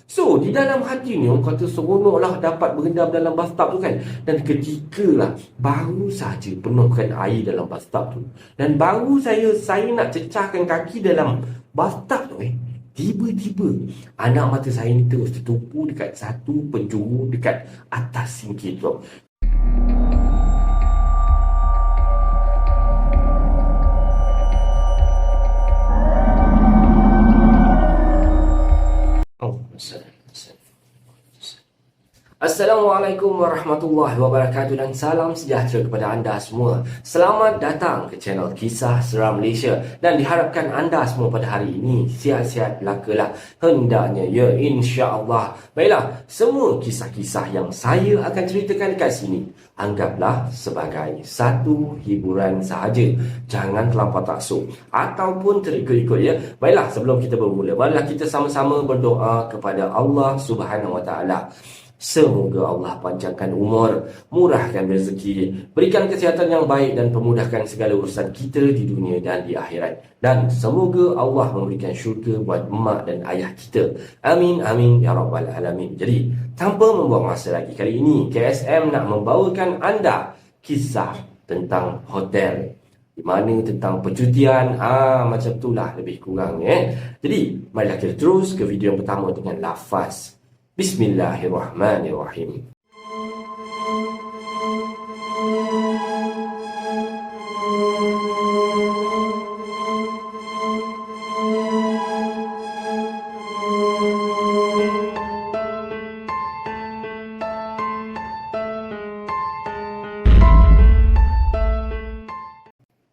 So, di dalam hati ni, orang kata seronoklah dapat berendam dalam bathtub tu kan. Dan ketikalah baru saja penuhkan air dalam bathtub tu, dan baru saya nak cecahkan kaki dalam bathtub tu tiba-tiba anak mata saya ni terus tertupu dekat satu penjuru dekat atas sinki tu. Assalamualaikum warahmatullahi wabarakatuh dan salam sejahtera kepada anda semua. Selamat datang ke channel Kisah Seram Malaysia dan diharapkan anda semua pada hari ini sihat-sihat belakalah hendaknya, ya, insya-Allah. Baiklah, semua kisah-kisah yang saya akan ceritakan dekat sini anggaplah sebagai satu hiburan sahaja. Jangan terlampau taksub ataupun terikut-ikut, ya. Baiklah, sebelum kita bermula, marilah kita sama-sama berdoa kepada Allah Subhanahu Wa Taala. Semoga Allah panjangkan umur, murahkan rezeki, berikan kesihatan yang baik dan pemudahkan segala urusan kita di dunia dan di akhirat. Dan semoga Allah memberikan syurga buat emak dan ayah kita. Amin, amin, ya rabbal alamin. Jadi, tanpa membuang masa lagi, kali ini KSM nak membawakan anda kisah tentang hotel. Di mana tentang percutian, macam itulah lebih kurang. Jadi, marilah kita terus ke video yang pertama dengan lafaz. Bismillahirrahmanirrahim.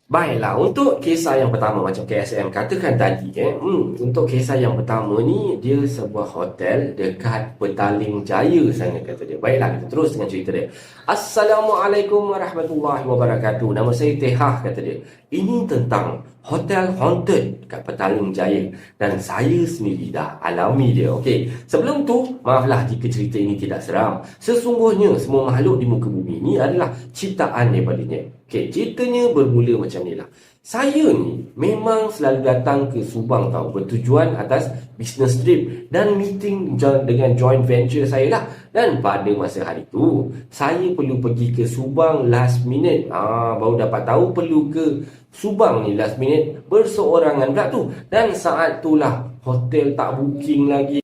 Baiklah, untuk kisah yang pertama macam KSM katakan tadi, untuk kisah yang pertama ni, dia sebuah hotel dekat Petaling Jaya sana, kata dia. Baiklah, kita terus dengan cerita dia. Assalamualaikum warahmatullahi wabarakatuh. Nama saya Tehah, kata dia. Ini tentang hotel haunted dekat Petaling Jaya dan saya sendiri dah alami dia. Okey, sebelum tu, maaflah jika cerita ini tidak seram. Sesungguhnya semua makhluk di muka bumi ini adalah ciptaan daripadanya. Okey, ceritanya bermula macam ni lah. Saya ni memang selalu datang ke Subang tau, bertujuan atas business trip dan meeting dengan joint venture saya lah. Dan pada masa hari tu, saya perlu pergi ke Subang last minute. Baru dapat tahu perlu ke Subang ni last minute, berseorangan pula tu. Dan saat tu lah hotel tak booking lagi.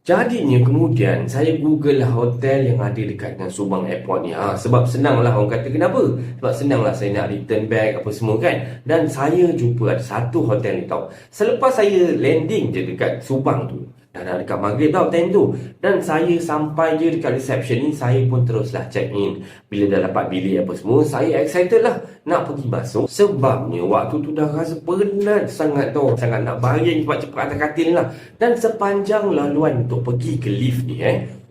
Jadinya kemudian saya google lah hotel yang ada dekat dengan Subang Airport ni. Sebab senang lah, orang kata kenapa? Sebab senang lah saya nak return back apa semua kan. Dan saya jumpa ada satu hotel ni tau. Selepas saya landing je dekat Subang tu, dah dekat maghrib tau time tu, dan saya sampai je dekat reception ni, saya pun teruslah check in. Bila dah dapat bilik apa semua, saya excited lah nak pergi masuk. Sebabnya waktu tu dah rasa penat sangat tau, sangat nak baring cepat-cepat atas katil ni lah. Dan sepanjang laluan untuk pergi ke lift ni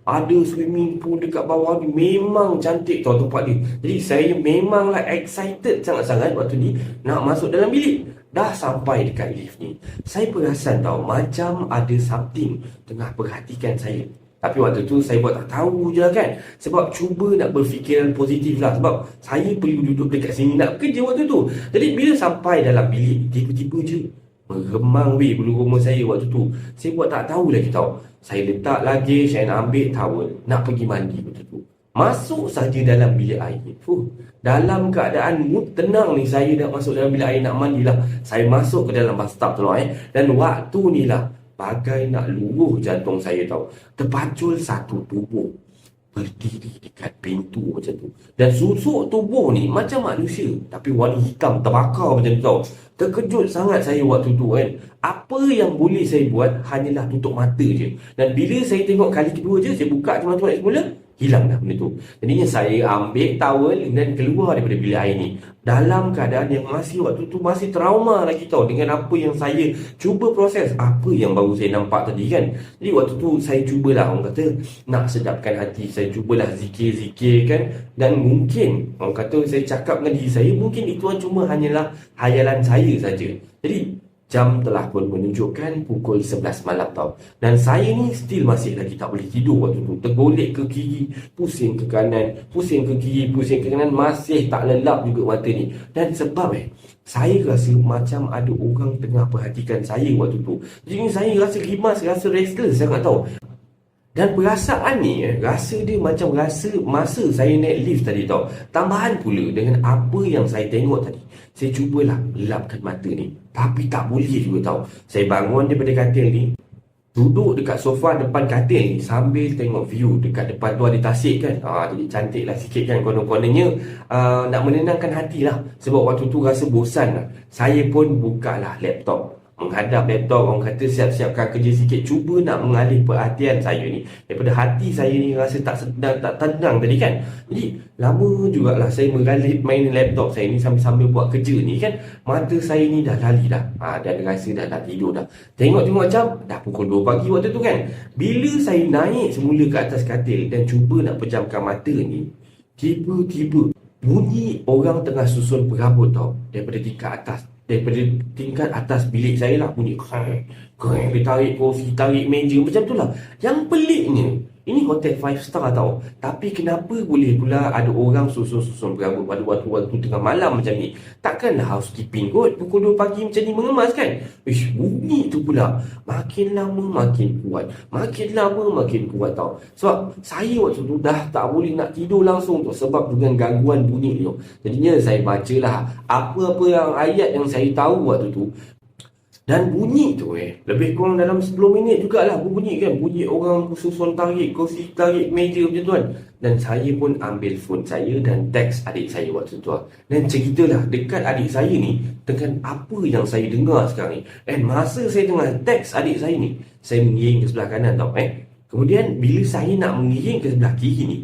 ada swimming pool dekat bawah ni, memang cantik tau tempat ni. Jadi saya memanglah excited sangat-sangat waktu ni nak masuk dalam bilik. Dah sampai dekat lift ni, saya perasan tau macam ada something tengah perhatikan saya. Tapi waktu tu saya buat tak tahu je lah kan. Sebab cuba nak berfikiran positif lah. Sebab saya perlu duduk dekat sini nak kerja waktu tu. Jadi bila sampai dalam bilik, tiba-tiba je meremang bulu rumah saya waktu tu. Saya buat tak tahu lagi tau. Saya letak lagi, saya nak ambil towel, nak pergi mandi waktu tu. Masuk saja dalam bilik air. Dalam keadaan mood tenang ni, saya dah masuk dalam bilik air nak mandilah. Saya masuk ke dalam bathtub tu lah dan waktu ni lah bagai nak luruh jantung saya tau. Terpacul satu tubuh berdiri dekat pintu macam tu. Dan susuk tubuh ni macam manusia, tapi warna hitam terbakar macam tu tau. Terkejut sangat saya waktu tu kan. Apa yang boleh saya buat hanyalah tutup mata je. Dan bila saya tengok kali kedua je, saya buka je mata balik semula, hilang dah benda tu. Jadinya saya ambil towel dan keluar daripada bilik air ni dalam keadaan yang masih waktu tu masih trauma lagi tau, dengan apa yang saya cuba proses, apa yang baru saya nampak tadi kan. Jadi waktu tu saya cubalah, orang kata nak sedapkan hati, saya cubalah zikir-zikir kan. Dan mungkin orang kata saya cakap dengan diri saya, mungkin itu cuma hanyalah hayalan saya saja. Jadi jam telah pun menunjukkan pukul 11 malam tau. Dan saya ni still masih lagi tak boleh tidur waktu tu. Tergolek ke kiri, pusing ke kanan, pusing ke kiri, pusing ke kanan, masih tak lelap juga mata ni. Dan sebab saya rasa macam ada orang tengah perhatikan saya waktu tu. Jadi saya rasa rimas, rasa restless sangat tau. Dan perasaan ni rasa dia macam rasa masa saya naik lift tadi tau. Tambahan pula dengan apa yang saya tengok tadi. Saya cubalah elapkan mata ni, tapi tak boleh juga tau. Saya bangun daripada katil ni, duduk dekat sofa depan katil ni sambil tengok view dekat depan tu ada tasik kan. Jadi cantik lah sikit kan. Konon-kononnya nak menenangkan hati lah. Sebab waktu tu rasa bosan lah. Saya pun buka lah laptop, menghadap laptop, orang kata siap-siapkan kerja sikit, cuba nak mengalih perhatian saya ni daripada hati saya ni rasa tak sedang, tak tenang tadi kan. Jadi lama jugalah saya mengalih main laptop saya ni sambil buat kerja ni kan. Mata saya ni dah lali dah, dan rasa dah nak tidur dah. Tengok jam, dah pukul 2 pagi waktu tu kan. Bila saya naik semula ke atas katil dan cuba nak pejamkan mata ni, tiba-tiba bunyi orang tengah susun perabot tau, daripada tingkat atas bilik saya lah. Bunyi krek, dia tarik kursi, tarik meja, macam tu lah. Yang peliknya, ini hotel 5 star tau, tapi kenapa boleh pula ada orang susun-susun perabot pada waktu-waktu tengah malam macam ni? Takkanlah housekeeping kot pukul 2 pagi macam ni mengemas kan? Bunyi tu pula makin lama makin kuat, makin lama makin kuat tau. Sebab saya waktu tu dah tak boleh nak tidur langsung tu, sebab dengan gangguan bunyi tu. Jadinya saya bacalah apa-apa yang ayat yang saya tahu waktu tu. Dan bunyi tu lebih kurang dalam 10 minit jugalah bunyi kan. Bunyi orang susun tarik kursi, tarik meja macam tu kan. Dan saya pun ambil phone saya dan teks adik saya waktu tu. Dan ceritalah dekat adik saya ni dengan apa yang saya dengar sekarang ni. Dan masa saya tengah teks adik saya ni, saya mengiring ke sebelah kanan tau. Kemudian bila saya nak mengiring ke sebelah kiri ni,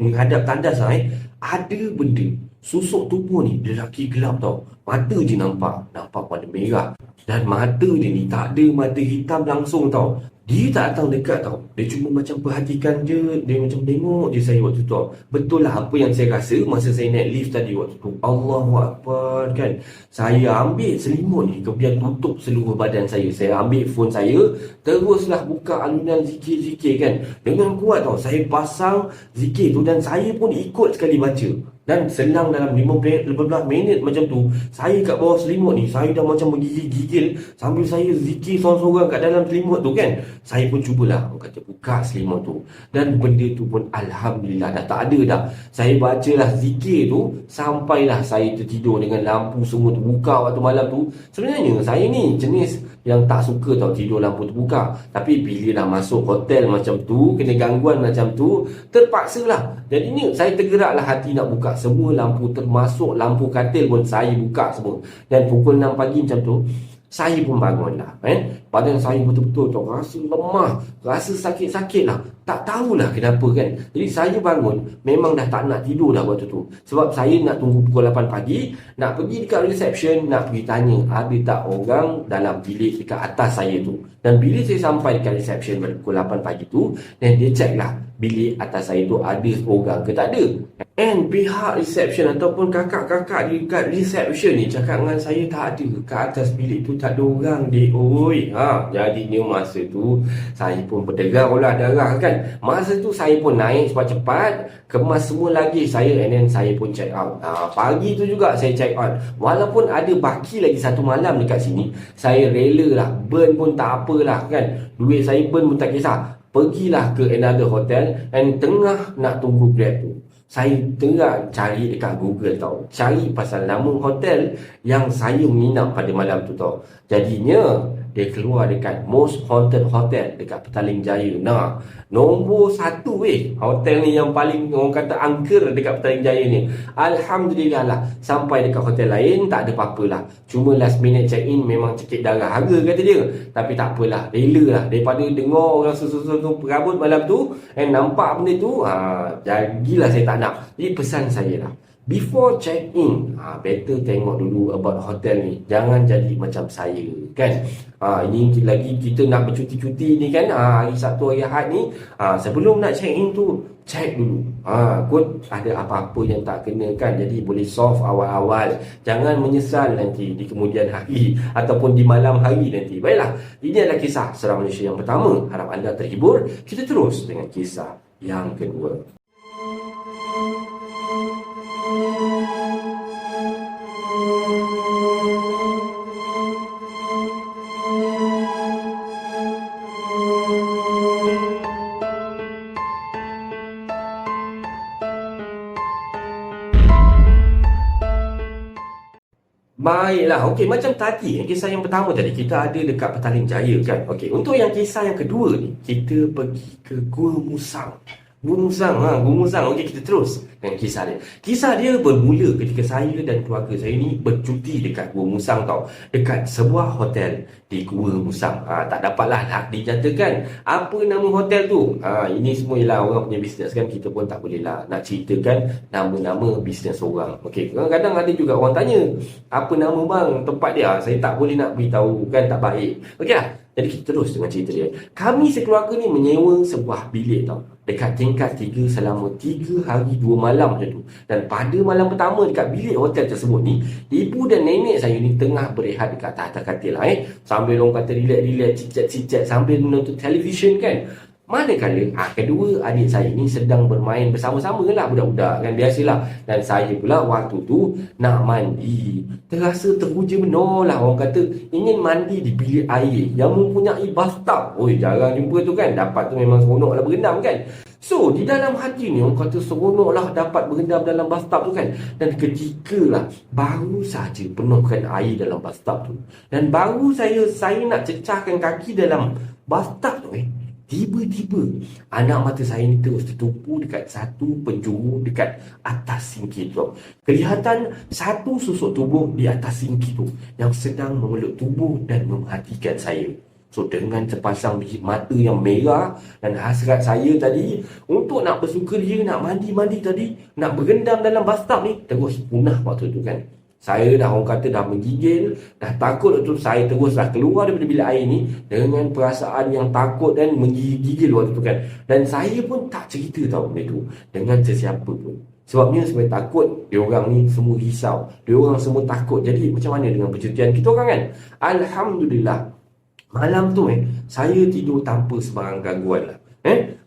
menghadap tandas ada benda susuk tubuh ni, lelaki gelap tau. Mata je nampak warna merah. Dan mata dia ni tak ada mata hitam langsung tau. Dia tak datang dekat tau. Dia cuma macam perhatikan je. Dia macam tengok je saya waktu tu tau. Betul lah apa yang saya rasa masa saya naik lift tadi waktu tu. Allahuakbar kan. Saya ambil selimut ni, kemudian tutup seluruh badan saya. Saya ambil phone saya, teruslah buka alunan zikir-zikir kan. Dengan kuat tau. Saya pasang zikir tu dan saya pun ikut sekali baca. Dan selang dalam 15 minit macam tu, saya kat bawah selimut ni, saya dah macam menggigil-gigil sambil saya zikir sorang-sorang kat dalam selimut tu kan. Saya pun cubalah, orang kata buka selimut tu. Dan benda tu pun Alhamdulillah dah tak ada dah. Saya bacalah zikir tu sampailah saya tertidur dengan lampu semua terbuka waktu malam tu. Sebenarnya saya ni jenis yang tak suka tau tidur lampu terbuka. Tapi bila dah masuk hotel macam tu, kena gangguan macam tu, terpaksalah. Jadinya saya tergeraklah hati nak buka semua lampu, termasuk lampu katil pun saya buka semua. Dan pukul 6 pagi macam tu, saya pun bangun lah kan. Badan saya betul-betul tu rasa lemah, rasa sakit-sakit lah. Tak tahulah kenapa kan. Jadi saya bangun, memang dah tak nak tidur dah waktu tu. Sebab saya nak tunggu pukul 8 pagi, nak pergi dekat reception, nak pergi tanya ada tak orang dalam bilik dekat atas saya tu. Dan bila saya sampai dekat reception pada pukul 8 pagi tu, dan dia check lah bilik atas saya tu ada orang ke tak ada. And pihak reception ataupun kakak-kakak di dekat reception ni cakap dengan saya tak ada, kat atas bilik tu tak ada orang dek. Oi, jadinya masa tu saya pun berdegar olah darah kan. Masa tu saya pun naik cepat-cepat, kemas semua lagi saya, and then saya pun check out. Pagi tu juga saya check out. Walaupun ada baki lagi satu malam dekat sini, saya rela lah, burn pun tak apalah kan. Duit saya burn pun tak kisah. Pergilah ke another hotel, and tengah nak tunggu Grab tu, saya tengah cari dekat Google tau, cari pasal nama hotel yang saya menginap pada malam tu tau. Jadinya dia keluar dekat most haunted hotel dekat Petaling Jaya. Nah, nombor 1 hotel ni yang paling orang kata angker dekat Petaling Jaya ni. Alhamdulillah lah, sampai dekat hotel lain tak ada apa-apa lah. Cuma last minute check in memang cekik darah harga kata dia. Tapi tak apalah, rela lah daripada dengar orang susun-susun perabot malam tu and nampak benda tu, jadilah saya tak nak. Jadi pesan saya lah, before check in, better tengok dulu about hotel ni. Jangan jadi macam saya kan. Ini lagi kita nak bercuti-cuti ni kan, hari Sabtu hari Ahad ni, sebelum nak check in tu check dulu, kot ada apa-apa yang tak kena kan. Jadi boleh solve awal-awal, jangan menyesal nanti di kemudian hari ataupun di malam hari nanti. Baiklah, ini adalah kisah seram Malaysia yang pertama. Harap anda terhibur. Kita terus dengan kisah yang kedua. Baiklah, okey, macam tadi kisah yang pertama tadi kita ada dekat Petaling Jaya kan. Okey, untuk yang kisah yang kedua ni, kita pergi ke Gua Musang. Gua Musang. Okey, kita terus dengan kisah dia. Kisah dia bermula ketika saya dan keluarga saya ni bercuti dekat Gua Musang tau. Dekat sebuah hotel di Gua Musang. Tak dapatlah nak dinyatakan apa nama hotel tu. Ini semua ialah orang punya bisnes kan. Kita pun tak boleh lah nak ceritakan nama-nama bisnes orang. Okey, kadang-kadang ada juga orang tanya, apa nama bang tempat dia? Saya tak boleh nak beritahu kan, tak baik. Okey lah. Jadi kita terus dengan cerita dia. Kami sekeluarga ni menyewa sebuah bilik tau, dekat tingkat 3 selama 3 hari 2 malam macam tu. Dan pada malam pertama dekat bilik hotel tersebut ni, ibu dan nenek saya ni tengah berehat dekat atas katil lah sambil orang kata relax-relax, cicat-cicat sambil menonton televisyen kan. Manakala kedua adik saya ni sedang bermain bersama-sama lah budak-budak kan, biasalah. Dan saya pula waktu tu nak mandi, terasa teruja benar lah, orang kata ingin mandi di bilik air yang mempunyai bathtub. Oi, jarang jumpa tu kan, dapat tu memang seronok lah berendam kan. So di dalam hati ni orang kata seronok lah dapat berendam dalam bathtub tu kan. Dan ketika lah baru saja penuhkan air dalam bathtub tu, dan baru saya nak cecahkan kaki dalam bathtub tu tiba-tiba anak mata saya ni terus tertumpu dekat satu penjuru dekat atas sinki tu. Kelihatan satu susuk tubuh di atas sinki tu yang sedang memeluk tubuh dan memerhatikan saya. So dengan sepasang biji mata yang merah dan hasrat saya tadi untuk nak bersukaria, nak mandi-mandi tadi, nak berendam dalam bathtub ni, terus punah waktu tu kan. Saya dah orang kata dah menggigil, dah takut tu. Saya teruslah keluar daripada bilik air ni dengan perasaan yang takut dan menggigil waktu tu kan. Dan saya pun tak cerita tau benda tu dengan sesiapa pun. Sebabnya saya takut diorang ni semua risau, diorang semua takut. Jadi macam mana dengan percutian kita orang kan. Alhamdulillah, malam tu saya tidur tanpa sebarang gangguan lah.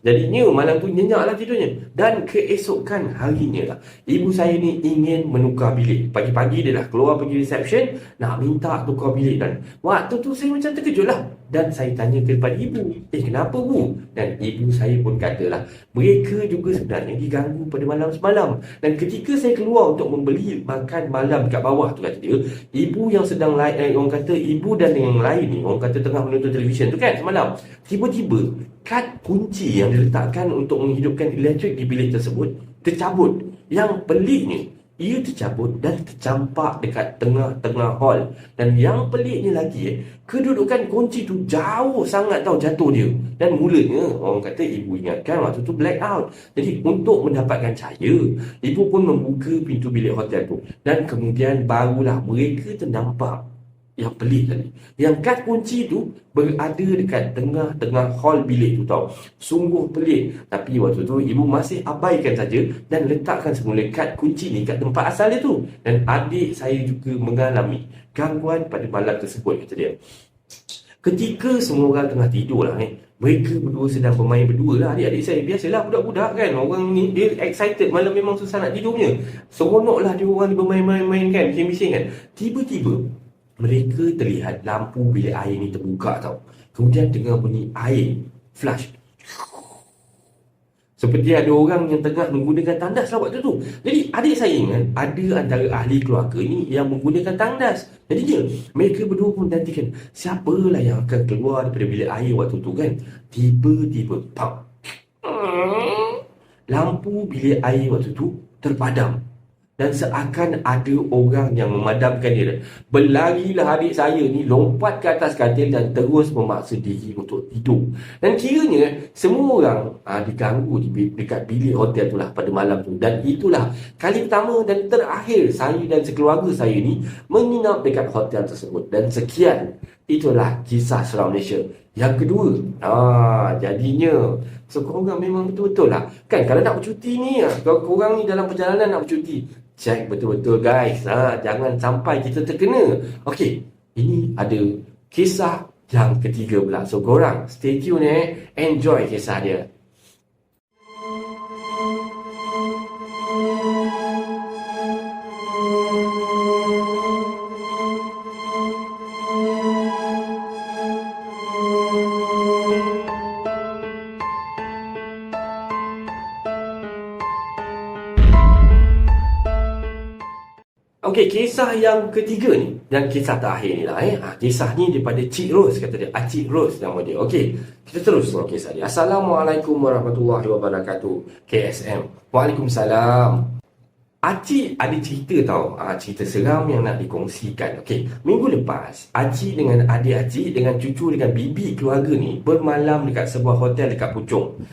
Jadinya malam tu nyenyak lah tidurnya. Dan keesokan harinya lah, ibu saya ni ingin menukar bilik. Pagi-pagi dia dah keluar pergi reception nak minta tukar bilik kan. Waktu tu saya macam terkejut lah. Dan saya tanya kepada ibu, kenapa bu? Dan ibu saya pun katalah, mereka juga sebenarnya diganggu pada malam semalam. Dan ketika saya keluar untuk membeli makan malam kat bawah tu, kata dia, ibu yang sedang orang kata ibu dan yang lain ni, orang kata tengah menonton televisyen tu kan semalam, tiba-tiba kad kunci yang diletakkan untuk menghidupkan elektrik di bilik tersebut tercabut. Yang peliknya, ia tercabut dan tercampak dekat tengah-tengah hall. Dan yang peliknya lagi, kedudukan kunci tu jauh sangat tau jatuh dia. Dan mulanya orang kata ibu ingatkan waktu tu black out. Jadi untuk mendapatkan cahaya, ibu pun membuka pintu bilik hotel tu. Dan kemudian barulah mereka ternampak yang pelik tadi, yang kad kunci tu berada dekat tengah-tengah hall bilik tu tau. Sungguh pelik. Tapi waktu tu ibu masih abaikan saja dan letakkan semula kad kunci ni kat tempat asal dia tu. Dan adik saya juga mengalami gangguan pada malam tersebut, kata dia. Ketika semua orang tengah tidur lah mereka berdua sedang bermain berdua lah, adik-adik saya. Biasalah budak-budak kan, orang ni dia excited malam, memang susah nak tidurnya. Seronok lah dia orang bermain-main kan, bising-bising kan. Tiba-tiba mereka terlihat lampu bilik air ni terbuka tau. Kemudian dengar bunyi air flush. Seperti ada orang yang tengah menggunakan tandas lah waktu tu. Jadi adik saya ingat ada antara ahli keluarga ni yang menggunakan tandas. Jadinya mereka berdua pun nantikan siapalah yang akan keluar daripada bilik air waktu tu kan. Tiba-tiba pam, lampu bilik air waktu tu terpadam. Dan seakan ada orang yang memadamkan dia. Berlarilah adik saya ni, lompat ke atas katil dan terus memaksa diri untuk tidur. Dan kiranya semua orang diganggu dekat bilik hotel tu lah pada malam tu. Dan itulah kali pertama dan terakhir saya dan sekeluarga saya ni menginap dekat hotel tersebut. Dan sekian, itulah kisah Seram Malaysia yang kedua. Jadinya so korang memang betul-betul lah kan, kalau nak bercuti ni, kalau korang ni dalam perjalanan nak bercuti, cek betul-betul guys, jangan sampai kita terkena. Okey, ini ada kisah yang ketiga pula. So korang stay tune enjoy kisah dia. Okey, kisah yang ketiga ni, dan kisah terakhir ni lah kisah ni daripada Cik Ros, kata dia. Cik Ros nama dia. Okey, kita terus dengan kisah dia. Assalamualaikum warahmatullahi wabarakatuh. KSM. Waalaikumsalam. Acik ada cerita tau, cerita seram yang nak dikongsikan. Okey, minggu lepas Acik dengan adik Acik, dengan cucu, dengan bibi keluarga ni bermalam dekat sebuah hotel dekat Puchong.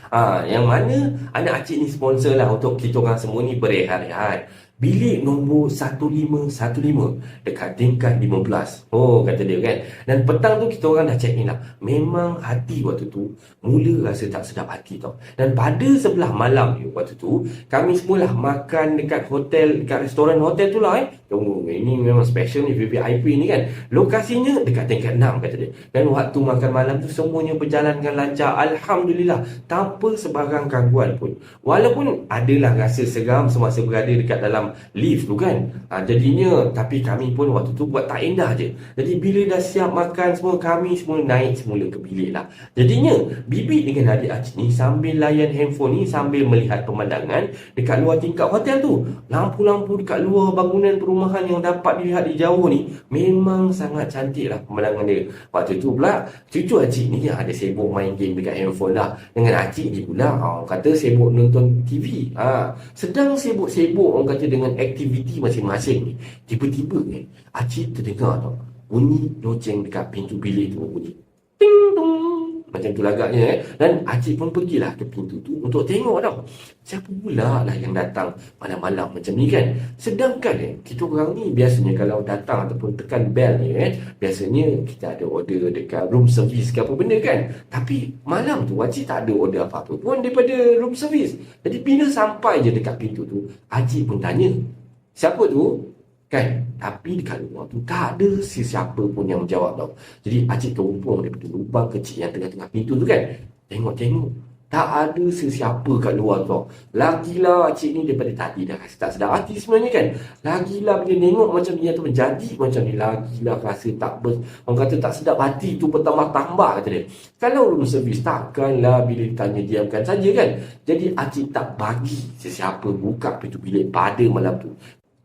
Yang mana anak Acik ni sponsor lah untuk kita orang semua ni berehat-rehat. Bilik nombor 1515 dekat tingkat 15. Oh, kata dia kan. Dan petang tu kita orang dah check in lah. Memang hati waktu tu mula rasa tak sedap hati tau. Dan pada sebelah malam ni waktu tu, kami semualah makan dekat hotel, dekat restoran hotel tu lah Oh, ini memang special ni, VVIP ni kan. Lokasinya dekat tingkat 6, kata dia. Dan waktu makan malam tu semuanya berjalan dengan lancar, Alhamdulillah, tanpa sebarang gangguan pun. Walaupun adalah rasa seram semasa berada dekat dalam lift tu kan. Jadinya, tapi kami pun waktu tu buat tak indah je. Jadi bila dah siap makan semua, kami semua naik semula ke bilik lah. Jadinya bibi dengan adik Acik ni sambil layan handphone ni, sambil melihat pemandangan dekat luar tingkap hotel tu. Lampu-lampu dekat luar bangunan perumahan yang dapat dilihat di jauh ni memang sangat cantik lah pemandangan dia. Waktu tu pula cucu Acik ni ada sibuk main game dekat handphone lah. Dengan Acik ni pula orang kata sibuk nonton TV. Sedang sibuk-sibuk orang kata dengan aktiviti masing-masing ni, tiba-tiba ni Acik terdengar tau bunyi loceng dekat pintu bilik tu, bunyi ting tung macam tu lagaknya Dan Acik pun pergilah ke pintu tu untuk tengok tau siapa pula lah yang datang malam-malam macam ni kan. Sedangkan kita orang ni biasanya kalau datang ataupun tekan bell ni biasanya kita ada order dekat room service ke apa benda kan. Tapi malam tu Acik tak ada order apa-apa pun daripada room service. Jadi bila sampai je dekat pintu tu, Acik pun tanya siapa tu kan. Tapi dekat luar tu tak ada sesiapa pun yang menjawab tau. Jadi Acik terumpung daripada lubang kecil yang tengah-tengah pintu tu kan. Tengok-tengok tak ada sesiapa kat luar tu. Lagilah Acik ni daripada tadi dah rasa tak sedap hati sebenarnya kan. Lagilah bila tengok macam ni atau menjadi macam ni, lagilah rasa tak orang kata tak sedap hati tu bertambah-tambah, kata dia. Kalau room service takkanlah bila ditanya diamkan saja kan. Jadi Acik tak bagi sesiapa buka pintu bilik pada malam tu.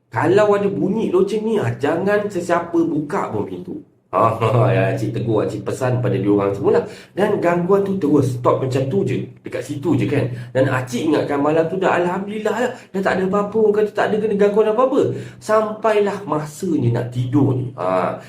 Kalau ada bunyi loceng ni, jangan sesiapa buka pun pintu. Acik tegur, Acik pesan pada diorang semua lah. Dan gangguan tu terus stop macam tu je, dekat situ je kan. Dan Acik ingatkan malam tu dah Alhamdulillah lah, dah tak ada apa-apa, orang kata tak ada kena gangguan apa-apa. Sampailah masanya nak tidur ni.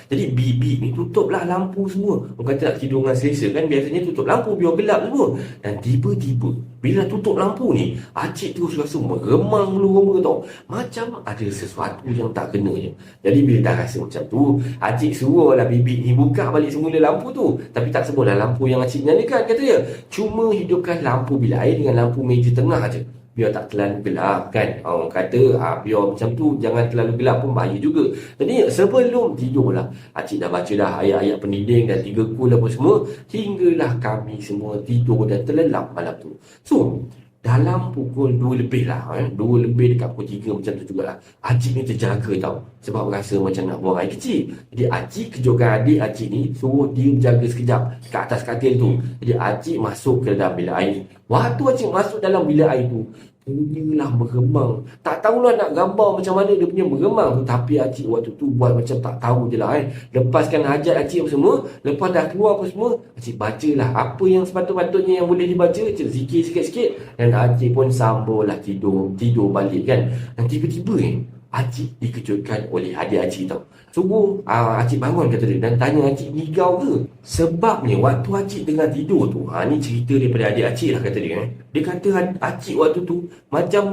Jadi bibi ni tutuplah lampu semua. Orang kata nak tidur dengan selesa kan, biasanya tutup lampu biar gelap semua. Dan tiba-tiba bila tutup lampu ni, Acik terus rasa meremang mulu-mulu tau. Macam ada sesuatu yang tak kena je. Jadi bila dah rasa macam tu, Acik suruhlah bibi ni buka balik semula lampu tu. Tapi tak semualah lampu yang Acik nyalakan, kata dia. Cuma hidupkan lampu bilik air dengan lampu meja tengah je, biar tak terlalu gelap kan. Orang kata biar macam tu, jangan terlalu gelap pun bahaya juga. Jadi sebelum tidur lah, Acik dah baca dah ayat-ayat pendinding dan 3 kul apa semua, hinggalah kami semua tidur dan terlelap malam tu. So dalam pukul 2 lebih lah 2 lebih dekat pukul 3 macam tu jugalah, Acik ni terjaga tau, sebab rasa macam nak buang air kecil. Jadi Acik kejutkan adik Acik ni, suruh dia jaga sekejap kat atas katil tu. Jadi Acik masuk ke dalam bilik air. Waktu Acik masuk dalam bilik air tu, punyalah meremang. Tak tahulah nak gambar macam mana dia punya meremang tu. Tapi Acik waktu tu buat macam tak tahu je lah Lepaskan hajat Acik apa semua. Lepas dah keluar apa semua, Acik bacalah apa yang sepatutnya yang boleh dibaca. Acik zikir sikit-sikit. Dan Acik pun sambunglah tidur balik kan. Dan tiba-tiba Acik dikejutkan oleh adik Acik tau. Suruh Acik bangun, kata dia, dan tanya Acik ngigau ke. Sebabnya waktu Acik tengah tidur tu, ni cerita daripada adik Acik lah, kata dia. Dia kata Acik waktu tu macam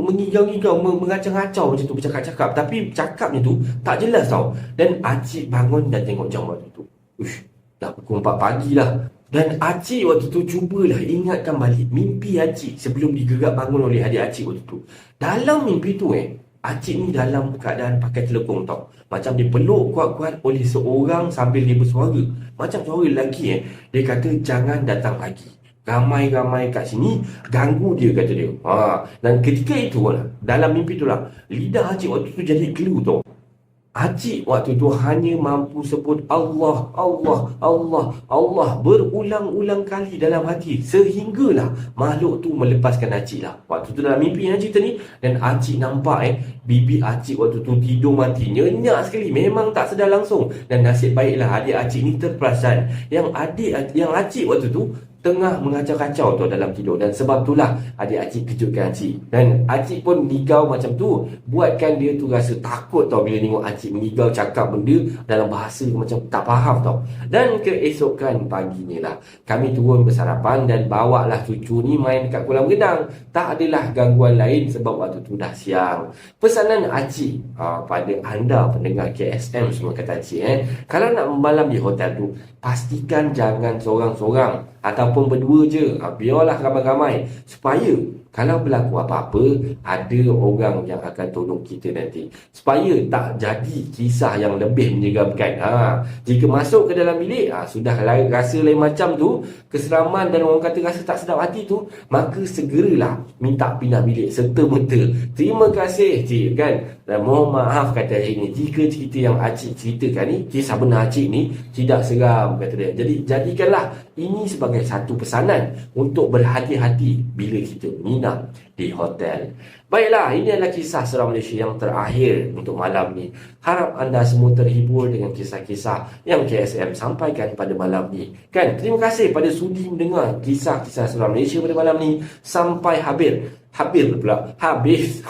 mengigau-ngigau, mengacau-ngacau macam tu, bercakap-cakap. Tapi cakapnya tu tak jelas tau. Dan Acik bangun dan tengok jam waktu tu. Dah pukul 4 pagi lah. Dan Acik waktu tu cubalah ingatkan balik mimpi Acik sebelum digerak bangun oleh adik Acik waktu tu. Dalam mimpi tu Acik ni dalam keadaan pakai telekung tau. Macam dia peluk kuat-kuat oleh seorang sambil dia bersuara. Macam suara lelaki Dia kata jangan datang lagi. Ramai-ramai kat sini ganggu dia, kata dia. Dan ketika itu dalam mimpi tu lah, lidah Acik waktu tu jadi glue tau. Acik waktu tu hanya mampu sebut Allah, Allah, Allah, Allah berulang-ulang kali dalam hati, sehinggalah makhluk tu melepaskan acik lah. Waktu tu dalam mimpi yang cerita ni, dan acik nampak bibi acik waktu tu tidur mati, nyenyak sekali, memang tak sedar langsung. Dan nasib baiklah adik acik ni terperasan yang acik waktu tu tengah mengacau-kacau tu dalam tidur. Dan sebab itulah adik acik kejutkan acik. Dan acik pun mengigau macam tu, buatkan dia tu rasa takut tau bila tengok acik mengigau cakap benda dalam bahasa macam tak faham tau. Dan keesokan paginya lah, kami turun bersarapan dan bawalah cucu ni main dekat kolam renang. Tak adalah gangguan lain sebab waktu tu dah siang. Pesanan acik pada anda pendengar KSM semua, kata acik, kalau nak malam di hotel tu, pastikan jangan seorang-seorang ataupun berdua je, biarlah ramai-ramai, supaya kalau berlaku apa-apa, ada orang yang akan tolong kita nanti, supaya tak jadi kisah yang lebih menyeramkan. Jika masuk ke dalam bilik, sudah rasa lain macam tu, keseraman dan orang kata rasa tak sedap hati tu, maka segeralah minta pindah bilik serta-merta. Terima kasih cik, kan, dan mohon maaf kata acik ni, jika cerita yang acik ceritakan ni, kisah benar acik ni tidak seram, kata dia. Jadi jadikanlah ini sebagai satu pesanan untuk berhati-hati bila kita menginap di hotel. Baiklah, ini adalah kisah seram Malaysia yang terakhir untuk malam ni. Harap anda semua terhibur dengan kisah-kisah yang KSM sampaikan pada malam ni. Kan, terima kasih pada sudi mendengar kisah-kisah seram Malaysia pada malam ni sampai habis.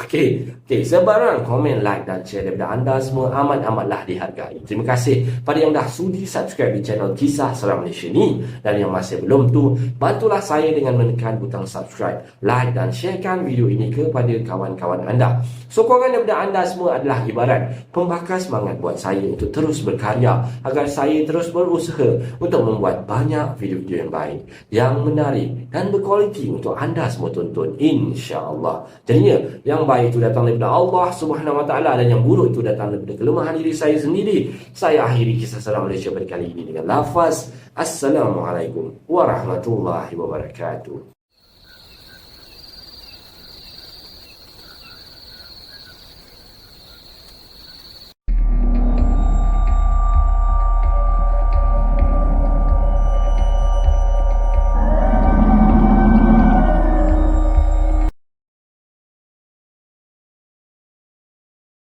Okey, sebarang komen, like dan share daripada anda semua amat-amatlah dihargai. Terima kasih pada yang dah sudi subscribe di channel Kisah Seram Malaysia ni, dan yang masih belum tu, bantulah saya dengan menekan butang subscribe, like dan sharekan video ini kepada kawan-kawan anda. Sokongan daripada anda semua adalah ibarat pembakar semangat buat saya untuk terus berkarya, agar saya terus berusaha untuk membuat banyak video-video yang baik, yang menarik dan berkualiti untuk anda semua tonton, insya-Allah. Jadinya yang baik itu datang daripada Allah Subhanahu Wa Taala, dan yang buruk itu datang daripada kelemahan diri saya sendiri. Saya akhiri kisah seram Malaysia pada kali ini dengan lafaz Assalamualaikum warahmatullahi wabarakatuh.